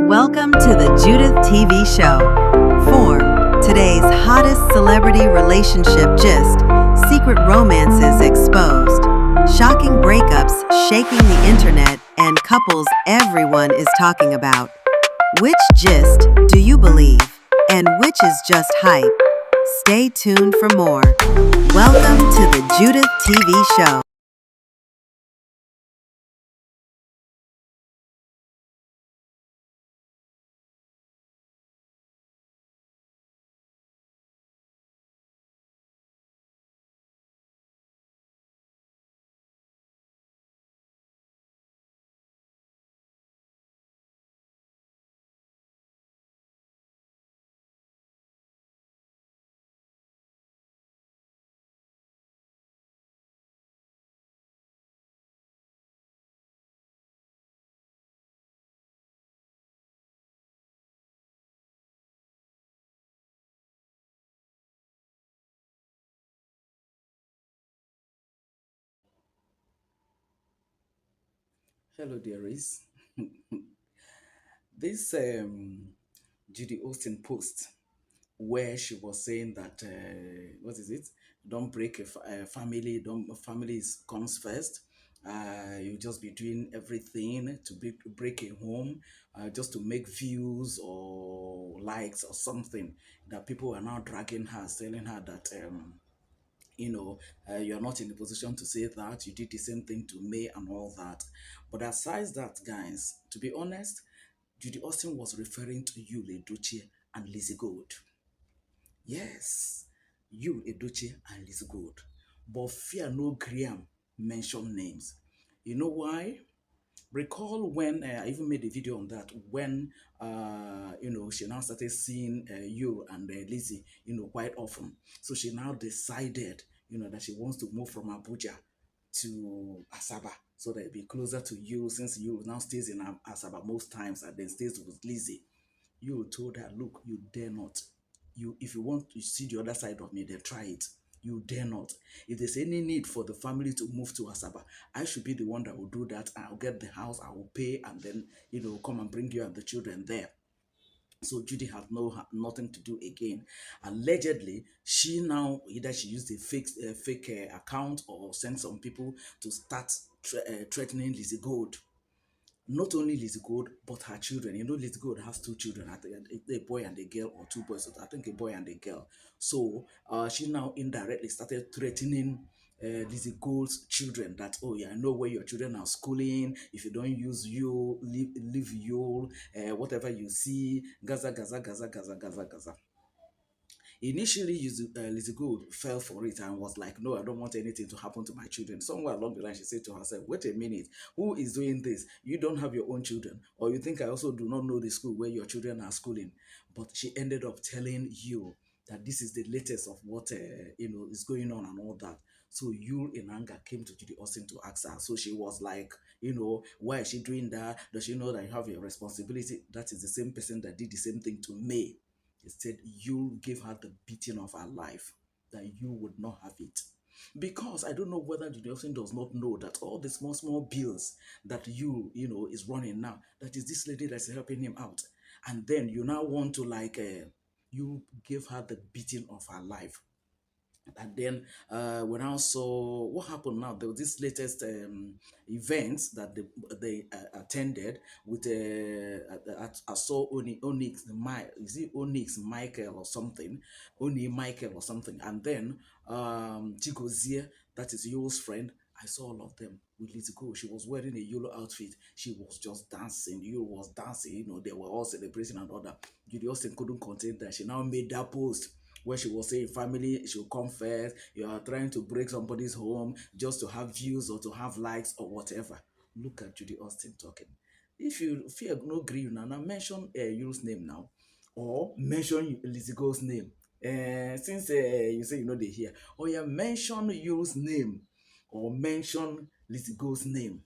Welcome to the Judith TV show. Form, today's hottest celebrity relationship gist, secret romances exposed, shocking breakups shaking the internet, and couples everyone is talking about. Which gist do you believe, and which is just hype? Stay tuned for more. Welcome to the Judith TV show. Hello, dearies. This Judy Austin post where she was saying that what is it? Don't break a family. Don't family is comes first. You just be doing everything to break a home, just to make views or likes or something. That people are now dragging her, telling her that you're not in a position to say that you did the same thing to me and all that. But aside that, guys, to be honest, Judy Austin was referring to you, Edochie and Lizzy Gold. Yes, you, Edochie and Lizzy Gold. But fear no Graham mention names. You know why? Recall when I even made a video on that when she now started seeing you and Lizzy quite often. So she now decided that she wants to move from Abuja to Asaba so that it be closer to you since you now stays in Asaba most times and then stays with Lizzy. You told her, look, you dare not. You, if you want to see the other side of me, then try it. You dare not. If there's any need for the family to move to Asaba, I should be the one that will do that. I'll get the house, I will pay, and then come and bring you and the children there. So Judy had nothing to do again. Allegedly, she now either she used a fake account or sent some people to start threatening Lizzy Gold, not only Lizzy Gold, but her children. Lizzy Gold has two children, I think a boy and a girl, or two boys, I think a boy and a girl. So she now indirectly started threatening Lizzy Gold's children that, oh yeah, I know where your children are schooling. If you don't use you, leave you, whatever you see, Gaza, Gaza, Gaza, Gaza, Gaza, Gaza. Initially, Lizzy Gold fell for it and was like, no, I don't want anything to happen to my children. Somewhere along the line, she said to herself, wait a minute, who is doing this? You don't have your own children. Or you think I also do not know the school where your children are schooling. But she ended up telling you that this is the latest of what is going on and all that. So you in anger came to Judy Austin to ask her. So she was like, why is she doing that? Does she know that you have a responsibility? That is the same person that did the same thing to me. Instead, you give her the beating of her life, that you would not have it. Because I don't know whether the person does not know that all the small, small bills that is running now, that is this lady that's helping him out. And then you now want to you give her the beating of her life. And then when I saw what happened now, there was this latest event that they attended with I saw Onyx, is it Onyx Michael or something, Oni Michael or something, and then Chigozie, that is Yo's friend. I saw all of them with Lizzy Gold. She was wearing a yellow outfit. She was just dancing. You was dancing. They were all celebrating and all that. Judy Austin couldn't contain that. She now made that post where she was saying family should come first. You are trying to break somebody's home just to have views or to have likes or whatever. Look at Judy Austin talking. If you fear no agree now mention Yu's name now, or mention Lizzy Gold's name. Since you say you know they hear, or mention Yu's name or mention Lizzy Gold's name.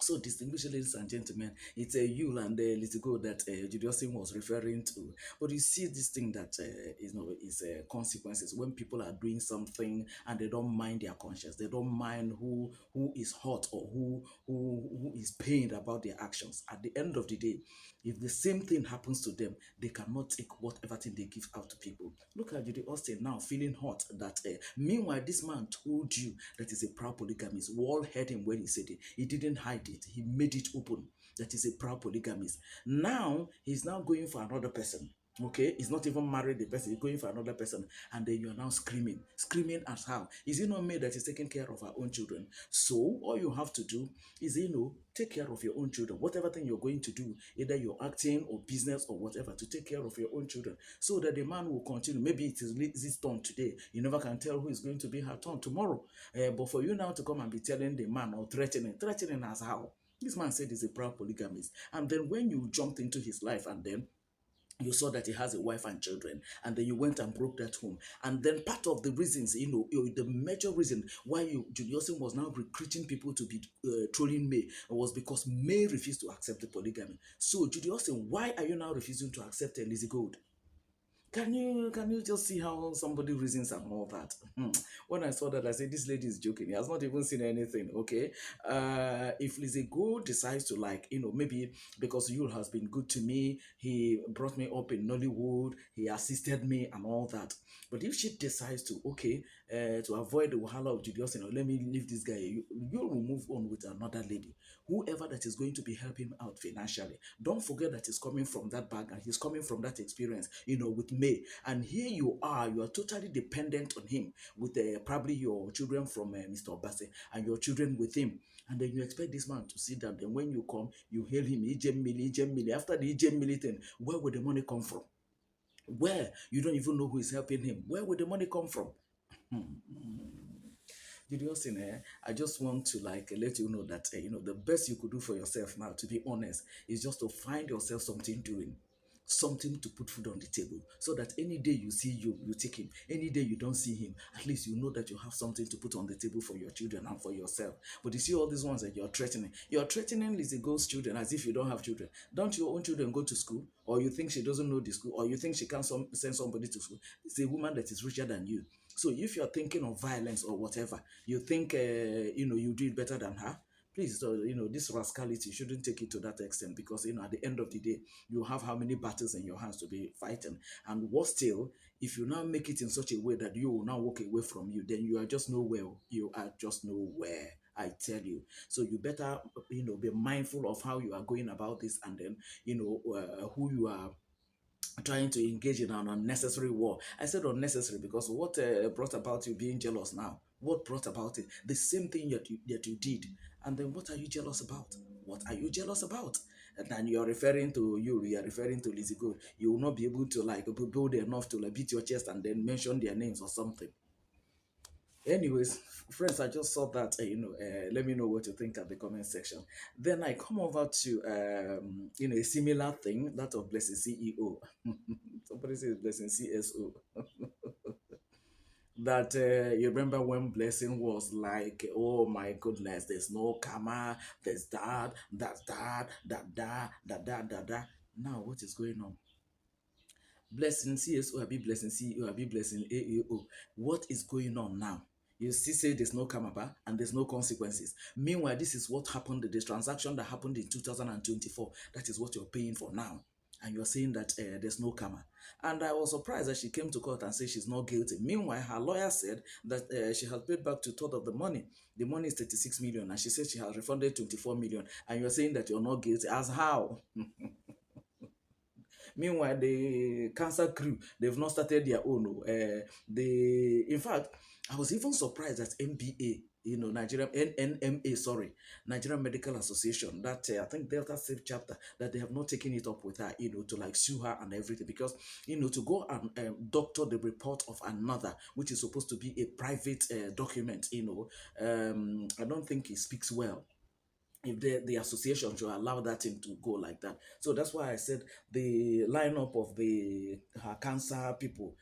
So, distinguished ladies and gentlemen, it's a Yule and Lizzy Gold that Judy Austin was referring to. But you see this thing that is consequences when people are doing something and they don't mind their conscience. They don't mind who is hurt or who is pained about their actions. At the end of the day, if the same thing happens to them, they cannot take whatever thing they give out to people. Look at Judy Austin now feeling hot that meanwhile this man told you that he's a proud polygamist. We all heard him when he said it. He didn't hide it. He made it open that he's a proud polygamist. Now he's now going for another person. Okay, he's not even married the person, he's going for another person, and then you're now screaming as how is it not me that is taking care of our own children? So all you have to do is take care of your own children, whatever thing you're going to do, either you're acting or business or whatever, to take care of your own children, so that the man will continue. Maybe it is Lizzy's turn today, you never can tell who is going to be her turn tomorrow. But for you now to come and be telling the man or threatening as how this man said he's a proud polygamist, and then when you jumped into his life and then you saw that he has a wife and children, and then you went and broke that home. And then part of the reasons, the major reason why Judy Austin was now recruiting people to be trolling May was because May refused to accept the polygamy. So Judy Austin, why are you now refusing to accept Lizzy Gold? Can you just see how somebody reasons and all that? When I saw that, I said, this lady is joking. He has not even seen anything. Okay. If Lizzy Gold decides to, like, maybe because Yul has been good to me, he brought me up in Nollywood, he assisted me and all that. But if she decides to, okay, to avoid the wahala of Judy Austin, let me leave this guy, you will move on with another lady, whoever that is going to be helping him out financially. Don't forget that he's coming from that background, he's coming from that experience, with May. And here you are totally dependent on him with probably your children from Mr. Obase and your children with him. And then you expect this man to sit down. Then when you come, you hail him, Ejem Mili. After the Ejem Mili thing, where would the money come from? Where? You don't even know who is helping him. Where would the money come from? Judy Austin, I just want to let you know that the best you could do for yourself now, to be honest, is just to find yourself something doing, something to put food on the table, so that any day you see you take him. Any day you don't see him, at least you know that you have something to put on the table for your children and for yourself. But you see all these ones that you're threatening Lizzy Gold's children as if you don't have children. Don't your own children go to school? Or you think she doesn't know the school? Or you think she can't send somebody to school? It's a woman that is richer than you. So if you're thinking of violence or whatever, you think you do it better than her. Please, this rascality shouldn't take it to that extent, because at the end of the day, you have how many battles in your hands to be fighting. And what still, if you now make it in such a way that you will now walk away from you, then you are just nowhere. You are just nowhere. I tell you. So you better, be mindful of how you are going about this, and then, who you are trying to engage in an unnecessary war. I said unnecessary because what brought about you being jealous now? What brought about it? The same thing that you did. And then what are you jealous about? What are you jealous about? And then you are referring to Lizzy Gold. You will not be able to be bold enough to beat your chest and then mention their names or something. Anyways, friends, I just saw that. Let me know what you think at the comment section. Then I come over to a similar thing, that of Blessing CEO. Somebody says Blessing CSO. That you remember when Blessing was like, oh my goodness, there's no karma, there's that, that's that, that. Now what is going on? Blessing CSO, be Blessing CEO, be Blessing AAO. What is going on now? You still say there's no karma and there's no consequences. Meanwhile, this is what happened, the transaction that happened in 2024. That is what you're paying for now. And you're saying that there's no karma. And I was surprised that she came to court and said she's not guilty. Meanwhile, her lawyer said that she has paid back 2/3 of the money. The money is 36 million, and she said she has refunded 24 million. And you're saying that you're not guilty. As how? Meanwhile, the cancer crew, they've not started their own. In fact, I was even surprised that MBA, Nigerian NMA, sorry, Nigerian Medical Association, that I think Delta Safe chapter, that they have not taken it up with her, to sue her and everything, because to go and doctor the report of another, which is supposed to be a private document, I don't think it speaks well if the association should allow that thing to go like that. So that's why I said the lineup of her cancer people,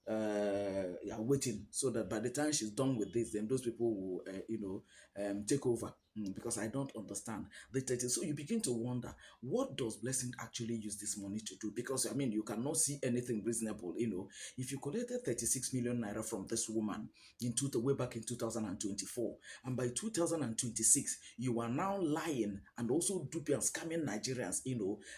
are waiting, so that by the time she's done with this, then those people will, take over. Because I don't understand the 30. So you begin to wonder, what does Blessing actually use this money to do? Because I mean, you cannot see anything reasonable. If you collected 36 million naira from this woman way back in 2024, and by 2026 you are now lying and also duping and scamming Nigerians.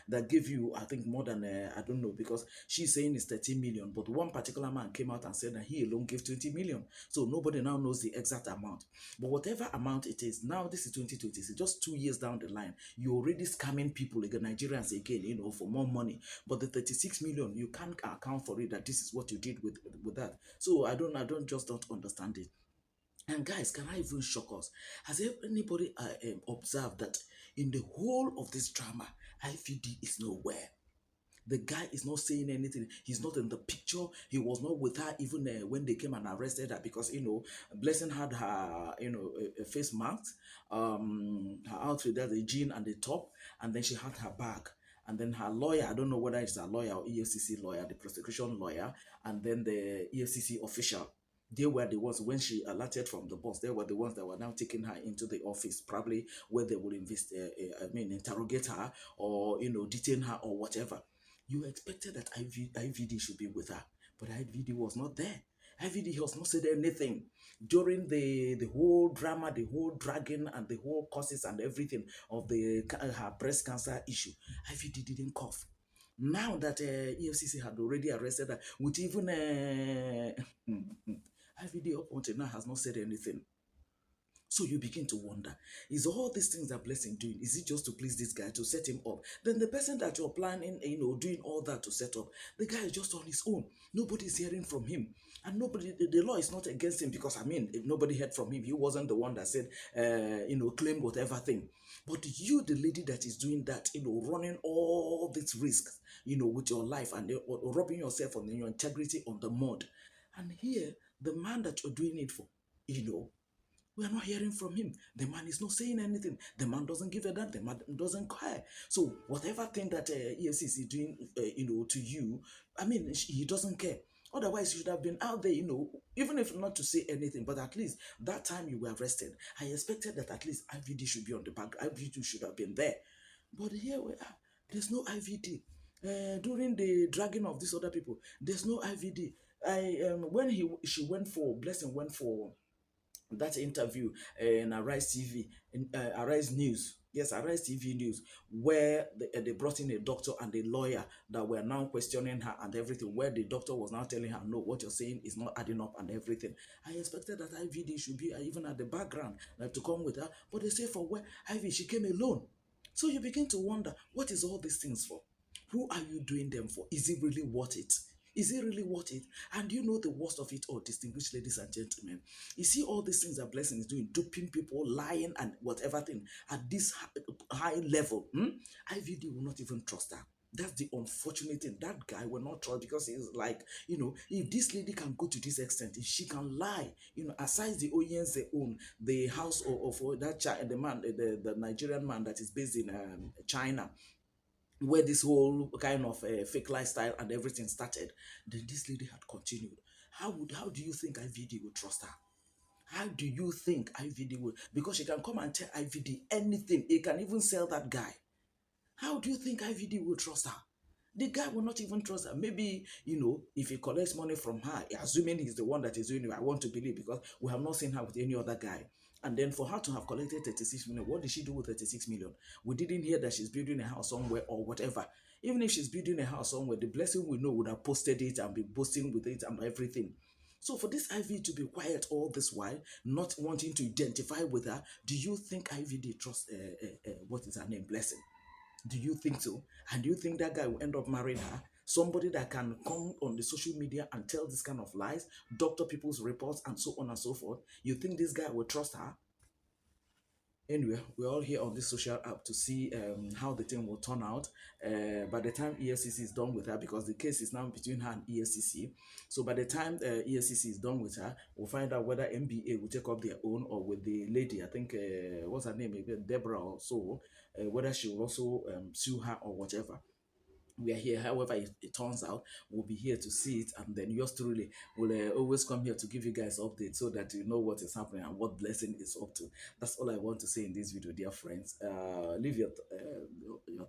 That gave you, I think, more than I don't know, because she's saying it's 13 million, but one particular man came out and said that he alone gave 20 million. So nobody now knows the exact amount. But whatever amount it is, now this is 2026, just 2 years down the line, you're already scamming people, like the Nigerians again, for more money. But the 36 million, you can't account for it, that this is what you did with that. So I don't understand it. And guys, can I even shock us? Has anybody observed that in the whole of this drama, IVD is nowhere? The guy is not saying anything. He's not in the picture. He was not with her even when they came and arrested her, because Blessing had her a face mask, her outfit, that the jean and the top, and then she had her bag. And then her lawyer, I don't know whether it's a lawyer or EFCC lawyer, the prosecution lawyer, and then the EFCC official. They were the ones, when she alerted from the bus, they were the ones that were now taking her into the office, probably where they would interrogate her, or detain her or whatever. You expected that IVD should be with her, but IVD was not there. IVD has not said anything during the whole drama, the whole dragging, and the whole causes and everything of her breast cancer issue. IVD didn't cough. Now that EFCC had already arrested her, with even IVD up until now has not said anything. So you begin to wonder, is all these things that Blessing doing, is it just to please this guy, to set him up? Then the person that you're planning, doing all that to set up, the guy is just on his own. Nobody's hearing from him. And the law is not against him, because, I mean, if nobody heard from him, he wasn't the one that said, claim whatever thing. But you, the lady that is doing that, running all these risks, with your life, and robbing yourself on your integrity on the mud. And here, the man that you're doing it for, we are not hearing from him. The man is not saying anything. The man doesn't give a damn. The man doesn't care. So whatever thing that EFCC is doing, to you, I mean, he doesn't care. Otherwise, you should have been out there, even if not to say anything, but at least that time you were arrested. I expected that at least IVD should be on the back. IVD should have been there. But here we are. There's no IVD. During the dragging of these other people, there's no IVD. Blessing went for that interview in Arise TV, in Arise News. Yes, Arise TV News, where they brought in a doctor and a lawyer that were now questioning her and everything, where the doctor was now telling her, no, what you're saying is not adding up and everything. I expected that IVD should be even at the background, to come with her, but they say for where Ivy, she came alone. So you begin to wonder, what is all these things for? Who are you doing them for? Is it really worth it? Is it really worth it? And you know the worst of it all, distinguished ladies and gentlemen. You see all these things that Blessing is doing, duping people, lying, and whatever thing at this high level. IVD will not even trust her. That's the unfortunate thing. That guy will not trust, because he's like, if this lady can go to this extent, if she can lie, aside the OENs they own, the house of that child, the man, the Nigerian man that is based in China, where this whole kind of fake lifestyle and everything started, then this lady had continued. How do you think IVD would trust her? How do you think IVD would? Because she can come and tell IVD anything. He can even sell that guy. How do you think IVD will trust her? The guy will not even trust her. Maybe, if he collects money from her, assuming he's the one that is doing it, I want to believe, because we have not seen her with any other guy. And then for her to have collected 36 million, what did she do with 36 million? We didn't hear that she's building a house somewhere or whatever. Even if she's building a house somewhere, the Blessing we know would have posted it and be boasting with it and everything. So for this IV to be quiet all this while, not wanting to identify with her, do you think IVD trusts, what is her name, Blessing? Do you think so? And do you think that guy will end up marrying her? Somebody that can come on the social media and tell this kind of lies, doctor people's reports, and so on and so forth. You think this guy will trust her? Anyway, we're all here on this social app to see how the thing will turn out by the time EFCC is done with her, because the case is now between her and EFCC. So by the time EFCC is done with her, we'll find out whether MBA will take up their own, or with the lady, I think, what's her name, maybe Deborah or so, whether she will also sue her or whatever. we are here. However, it turns out, we'll be here to see it, and then yours truly will always come here to give you guys updates so that you know what is happening and what blessing is up to. That's all I want to say in this video, dear friends. Leave your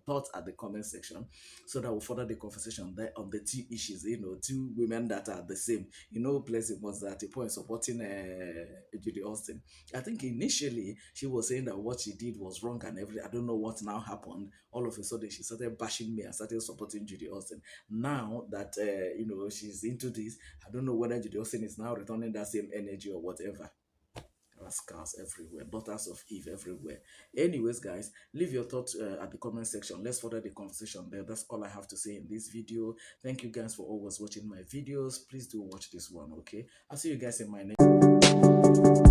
thoughts at the comment section so that we'll further the conversation there on the two issues. You know, two women that are the same. You know, Blessing was at a point supporting Judy Austin. I think initially she was saying that what she did was wrong and everything. I don't know what now happened. All of a sudden, she started bashing me and started supporting Judy Austin. Now that she's into this, I don't know whether Judy Austin is now returning that same energy or whatever. Rascals everywhere, daughters of Eve everywhere. Anyways, guys, leave your thoughts at the comment section. Let's further the conversation there. That's all I have to say in this video. Thank you guys for always watching my videos. Please do watch this one, okay? I'll see you guys in my next